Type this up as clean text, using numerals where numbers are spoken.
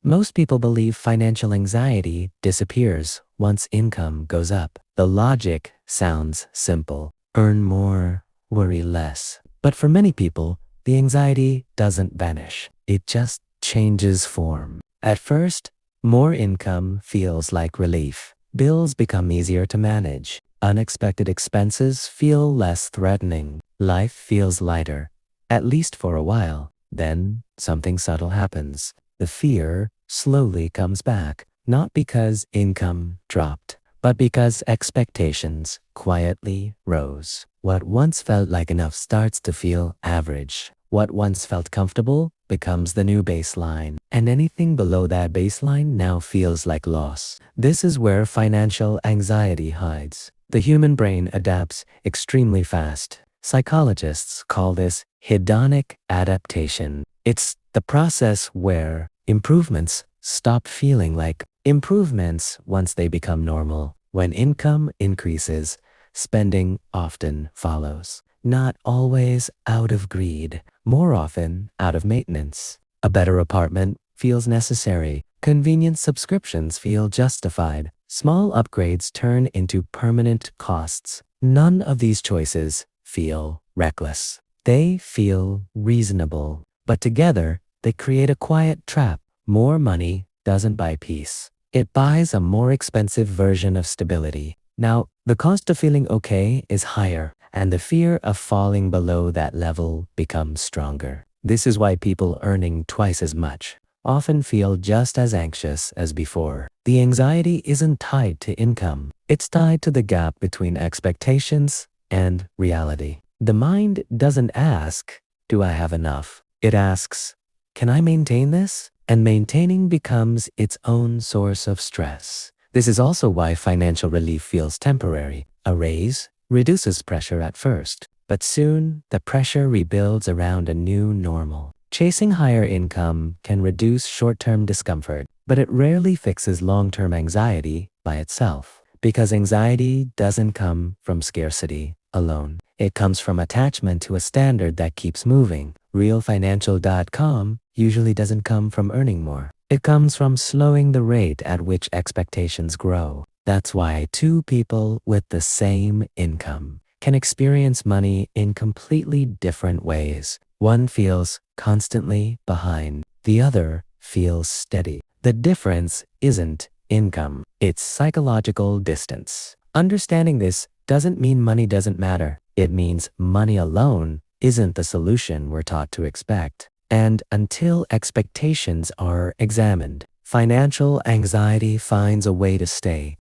Most people believe financial anxiety disappears once income goes up. The logic sounds simple. Earn more, worry less. But for many people, the anxiety doesn't vanish. It just changes form. At first, more income feels like relief. Bills become easier to manage. Unexpected expenses feel less threatening. Life feels lighter, at least for a while. Then something subtle happens. The fear slowly comes back, not because income dropped, but because expectations quietly rose. What once felt like enough starts to feel average. What once felt comfortable becomes the new baseline, and anything below that baseline now feels like loss. This is where financial anxiety hides. The human brain adapts extremely fast. Psychologists call this hedonic adaptation. It's the process where improvements stop feeling like improvements once they become normal. When income increases, spending often follows. Not always out of greed, more often out of maintenance. A better apartment feels necessary. Convenient subscriptions feel justified. Small upgrades turn into permanent costs. None of these choices feel reckless. They feel reasonable. But together, they create a quiet trap. More money doesn't buy peace. It buys a more expensive version of stability. Now, the cost of feeling okay is higher, and the fear of falling below that level becomes stronger. This is why people earning twice as much often feel just as anxious as before. The anxiety isn't tied to income. It's tied to the gap between expectations and reality. The mind doesn't ask, "Do I have enough?" It asks, "Can I maintain this?" And maintaining becomes its own source of stress. This is also why financial relief feels temporary. A raise reduces pressure at first, but soon the pressure rebuilds around a new normal. Chasing higher income can reduce short-term discomfort, but it rarely fixes long-term anxiety by itself, because anxiety doesn't come from scarcity alone. It comes from attachment to a standard that keeps moving. RealFinancial.com usually doesn't come from earning more. It comes from slowing the rate at which expectations grow. That's why two people with the same income can experience money in completely different ways. One feels constantly behind. The other feels steady. The difference isn't income. It's psychological distance. Understanding this doesn't mean money doesn't matter. It means money alone isn't the solution we're taught to expect. And until expectations are examined, financial anxiety finds a way to stay.